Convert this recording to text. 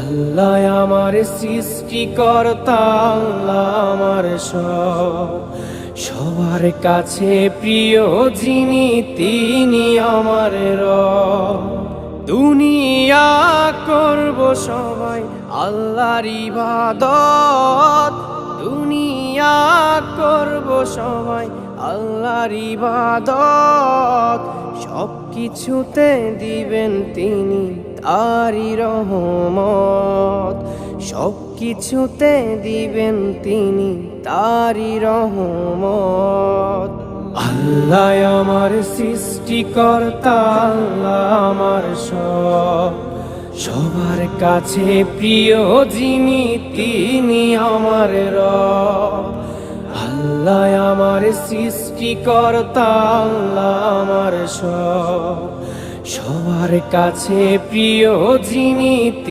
আল্লাহ আমার সৃষ্টিকর্তা, আল্লাহ আমার সব, সবার কাছে প্রিয় যিনি তিনি আমার রব। দুনিয়া করব সবাই আল্লাহর ইবাদত, দুনিয়া করব সবাই আল্লাহর ইবাদত, সব কিছুতে দিবেন তিনি তারি রহমত, সব কিছুতে দিবেন তিনি তারি রহমত। আল্লাহ আমার সৃষ্টিকর্তা, আল্লাহ আমার সব, সবার কাছে প্রিয় যিনি তিনি আমার রব। আল্লাহ আমার সৃষ্টিকর্তা, আল্লাহ আমার সব, সবার কাছে প্রিয় যিনি